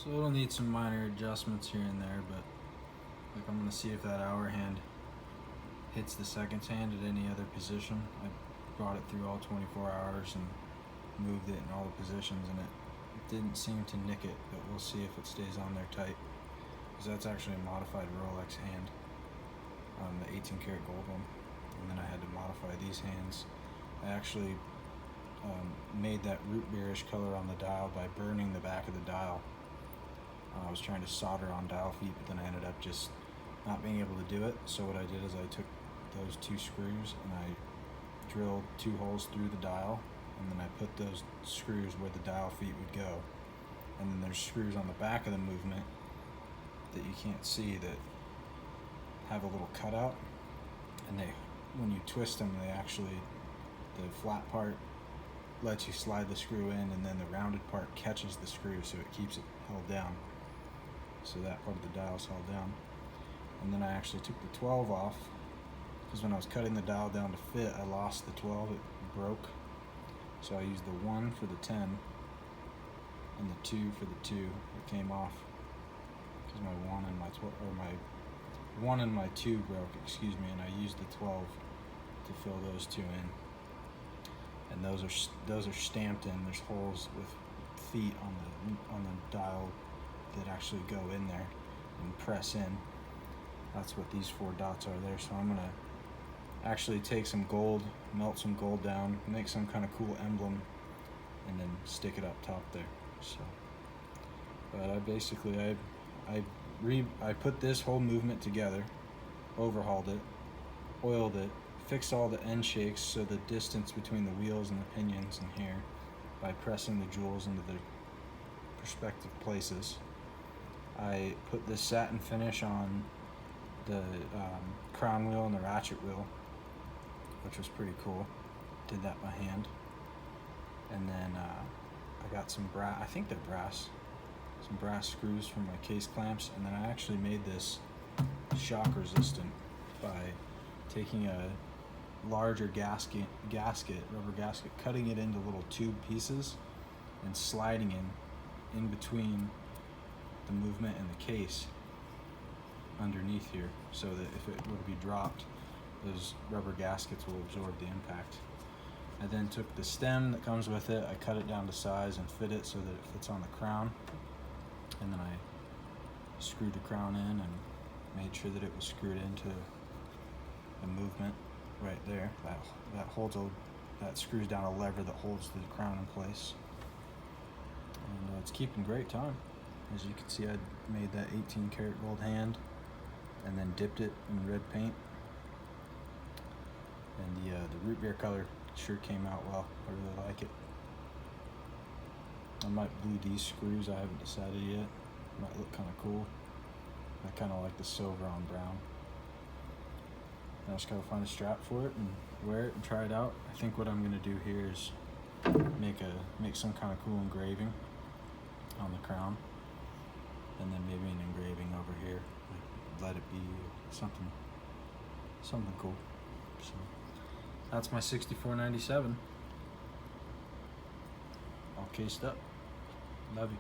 So it'll need some minor adjustments here and there, but like I'm gonna see if that hour hand hits the seconds hand at any other position. I brought it through all 24 hours and moved it in all the positions, and it didn't seem to nick it, but we'll see if it stays on there tight. Because that's actually a modified Rolex hand, the 18 karat gold one. And then I had to modify these hands. I actually made that root beerish color on the dial by burning the back of the dial. I was trying to solder on dial feet, but then I ended up just not being able to do it. So what I did is I took those two screws and I drilled 2 holes through the dial, and then I put those screws where the dial feet would go. And then there's screws on the back of the movement that you can't see that have a little cutout, and they, when you twist them, they actually, the flat part lets you slide the screw in, and then the rounded part catches the screw, so it keeps it held down. So that part of the dial is held down. And then I actually took the 12 off, because when I was cutting the dial down to fit, I lost the 12, it broke. So I used the 1 for the 10 and the 2 for the 2 that came off, because my 1 and my 12, or my 1 and my 2 broke, excuse me, and I used the 12 to fill those 2 in. And those are stamped in. There's holes with feet on the dial that actually go in there and press in. That's what these 4 dots are there. So I'm gonna actually take some gold, melt some gold down, make some kind of cool emblem, and then stick it up top there. So, but I put this whole movement together, overhauled it, oiled it, fixed all the end shakes, so the distance between the wheels and the pinions and here, by pressing the jewels into their respective places. I put this satin finish on the crown wheel and the ratchet wheel, which was pretty cool. Did that by hand. And then I got some brass, I think they're brass, some brass screws from my case clamps, and then I actually made this shock resistant by taking a larger gasket, rubber gasket, cutting it into little tube pieces and sliding in between the movement and the case underneath here, so that if it were to be dropped, those rubber gaskets will absorb the impact. I then took the stem that comes with it, I cut it down to size and fit it so that it fits on the crown, and then I screwed the crown in and made sure that it was screwed into the movement right there. That screws down a lever that holds the crown in place, and it's keeping great time. As you can see, I made that 18 karat gold hand and then dipped it in red paint, and the root beer color sure came out well. I really like it. I might glue these screws, I haven't decided yet. Might look kind of cool. I kind of like the silver on brown. I just gotta find a strap for it and wear it and try it out. I think what I'm gonna do here is make some kind of cool engraving on the crown, and then maybe an engraving over here. Like, let it be something cool. So that's my 6497. All cased up. Love you.